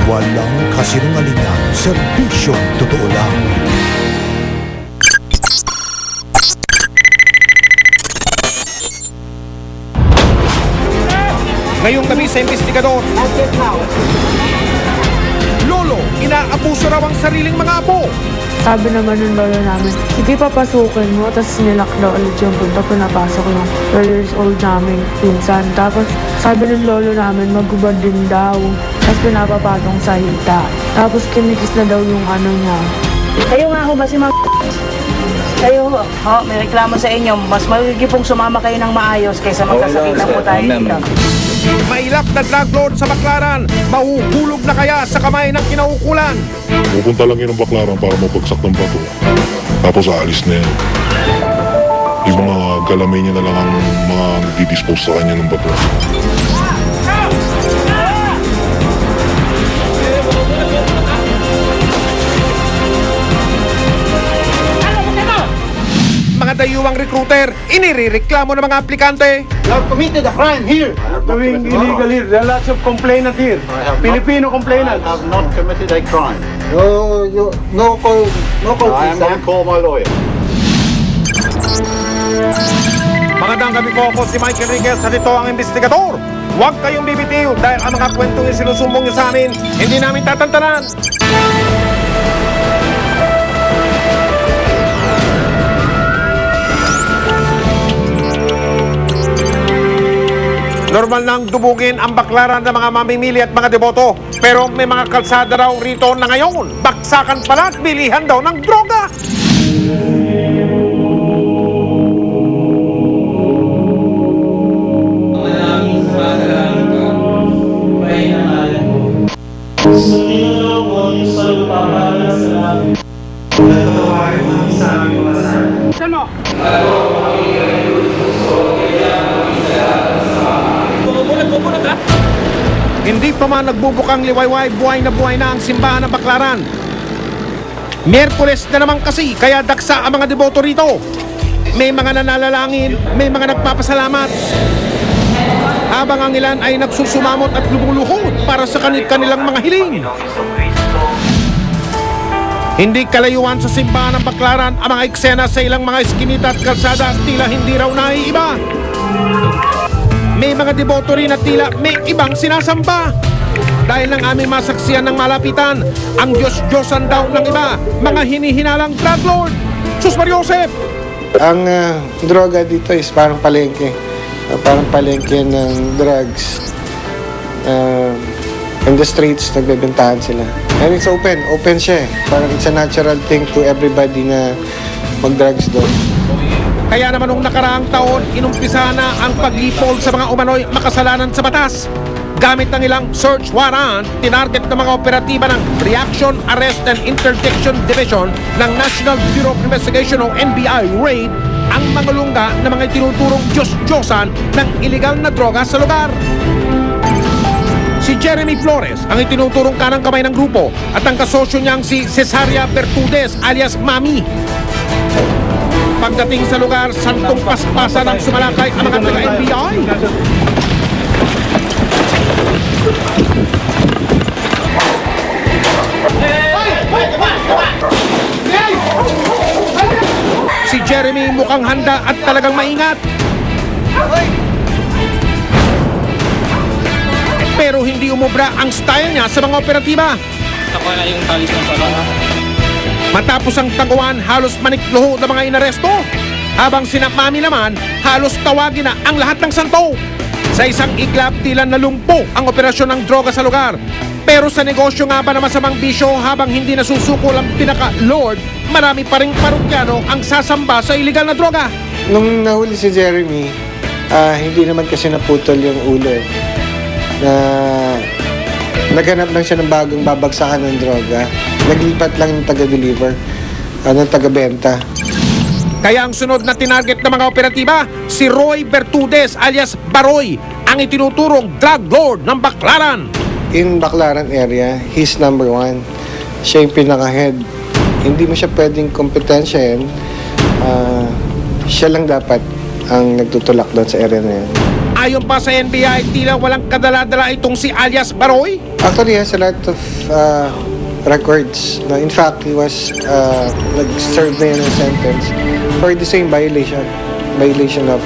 Walang kasinungalingan, serbisyong totoo lang. Ngayong gabi sa investigador, Lolo, inaabuso raw ang sariling mga apo. Sabi naman ng lolo namin, sige papasukin mo. Tapos nilak na ulit yung punta, pinapasok yung 12 years old namin pinsan. Tapos sabi ng lolo namin, magubad din daw. Tapos pinapapatong sa hita. Tapos kinikis na daw yung ano niya. Kayo nga ho ba si Kayo ho, may reklamo sa inyo. Mas magiging pong sumama kayo ng maayos kaysa magkasakit na po tayo dito. Mailap na drug lord sa Baclaran, mahuhulog na kaya sa kamay ng kinaukulan. Pupunta lang yun ng Baclaran para mapagsak ng bato. Tapos aalis na yan. Yung mga galamay niya na lang ang mga nagdidispose sa kanya ng bato. Mga dayuwang recruiter, inirereklamo ng mga aplikante. You have committed a crime here. Doing illegal here. There are lots of complainants here. Filipino complainants. I have not committed a crime. No call, I am going to call my lawyer. Magandang gabi po, ako si Michael Riquez at ito ang investigador. Huwag kayong bibitiw dahil ang mga kwentong isinusumbong nyo sa amin, hindi namin tatantanan. Normal nang dubugin ang Baclaran ng mga mamimili at mga deboto. Pero may mga kalsada raw rito na ngayon. Baksakan pala at bilihan daw ng droga. Hindi pa man nagbubukang liwayway, buhay na ang simbahan ng Baclaran. Miyerkules na naman kasi, kaya daksa ang mga deboto rito. May mga nananalangin, may mga nagpapasalamat. Habang ang ilan ay nagsusumamot at lumuluhod para sa kanilang mga hiling. Hindi kalayuan sa simbahan ng Baclaran ang mga eksena sa ilang mga eskinita at kalsada at tila hindi raw naiiba. May mga deboto rin at tila may ibang sinasamba. Dahil ng aming masaksiyan ng malapitan, ang Diyos-Diyosan daw ng iba, mga hinihinalang drug lord. Sus Mariosep! Ang droga dito is parang palengke. Parang palengke ng drugs. In the streets, nagbebentahan sila. And it's open. Open siya eh. Parang it's a natural thing to everybody na mag-drugs doon. Kaya naman nung nakaraang taon, inumpisa na ang paglipol sa mga umano'y makasalanan sa batas. Gamit ng ilang search warrant, tinarget ng mga operatiba ng Reaction, Arrest and Interdiction Division ng National Bureau of Investigation o NBI raid ang mga lungga na mga tinuturong Diyos-Diyosan ng iligal na droga sa lugar. Si Jeremy Flores ang itinuturong kanang kamay ng grupo at ang kasosyo niyang si Cesaria Bertudes alias Mami. Pagdating sa lugar, santong paspasan ang sumalakay ang mga taga-NBI. Si Jeremy mukhang handa at talagang maingat. Pero hindi umubra ang style niya sa mga operatiba. Matapos ang taguan, halos manikluho ng mga inaresto. Habang sina Mami naman, halos tawagin na ang lahat ng santo. Sa isang iglap, tila nalumpo ang operasyon ng droga sa lugar. Pero sa negosyo nga ba na masamang bisyo, habang hindi nasusukol ang pinaka-lord, marami pa ring parokyano ang sasamba sa iligal na droga. Nung nahuli si Jeremy, hindi naman kasi naputol yung ulo eh. Naghanap lang siya ng bagong babagsakan ng droga. Naglipat lang yung taga-deliver, ng taga-benta. Kaya ang sunod na tinarget ng mga operatiba, si Roy Bertudes alias Baroy, ang itinuturong drug lord ng Baclaran. In Baclaran area, he's number one. Siya yung pinaka-head. Hindi mo siya pwedeng kompetensyahin. Siya lang dapat ang nagtutulak doon sa area na yan. Ayon pa sa NBI, tila walang kadala-dala itong si alias Baroy. Actually, he has a lot of records. No, in fact, he was nag-serve na yun ng sentence for the same violation. Violation of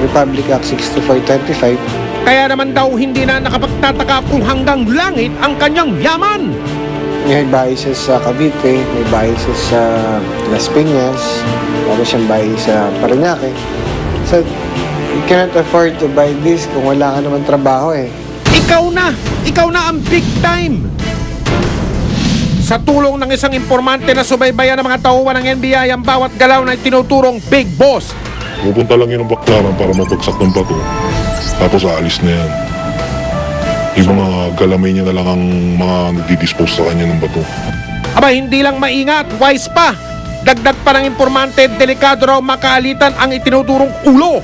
Republic Act 6425. Kaya naman daw hindi na nakapagtataka kung hanggang langit ang kanyang yaman. May biases sa Cavite, may biases sa Las Piñas, meron siyang bias sa Parañaque. So, you cannot afford to buy this kung wala ka naman trabaho eh. Ikaw na ang big time. Sa tulong ng isang informante na subaybayan ng mga tauhan ng NBI ang bawat galaw na tinuturong Big Boss. Pupunta lang yun ng baklaran para mabagsak ng bato. Tapos aalis na yan. Yung mga galamay niya na lang ang mga nagdi-dispose sa kanya ng bato. Aba, hindi lang maingat, wise pa. Dagdag pa ng informante, delikado raw makaalitan ang itinuturong ulo.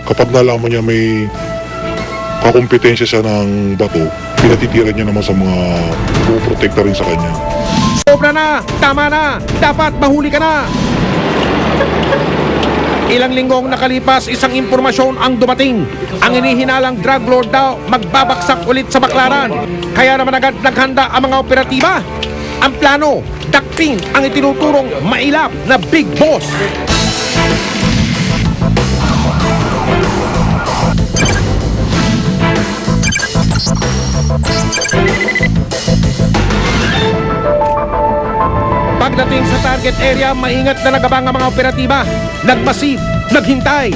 Kapag nalaman niya may kakompetensya siya ng bato, pinatitira niya naman sa mga puprotekta rin sa kanya. Sobra na, tama na, dapat mahuli ka na. Ilang linggong nakalipas, isang impormasyon ang dumating. Ang inihinalang drug lord daw magbabaksak ulit sa Baklaran. Kaya naman agad naghanda ang mga operatiba. Ang plano, dakpin ang itinuturong mailap na Big Boss. Pagdating sa target area, maingat na nagabang ang mga operatiba. Nagmasid, naghintay.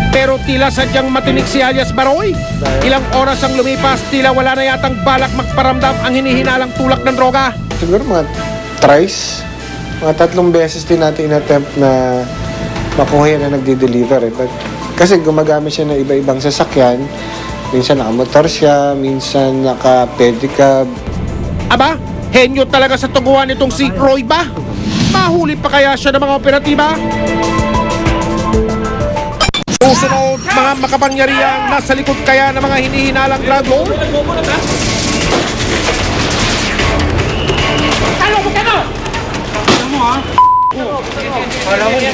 Pero tila sadyang matinik si alias Baroy. Ilang oras ang lumipas, tila wala na yatang balak magparamdam ang hinihinalang tulak ng droga. Siguro mga thrice, mga 3 beses din natin in-attempt na makuha yan na nagdi-deliver. But, kasi gumagamit siya ng iba-ibang sasakyan. Minsan nakamotor siya, minsan naka-pedicab. Aba, henyo talaga sa tuguan itong si Roy ba? Mahuli pa kaya siya ng mga operatiba? Susunod, mga makapangyarihan nasa likod kaya ng mga hinihinalang drug lord? Talo mo ka na! Talo mo ha? Talo mo,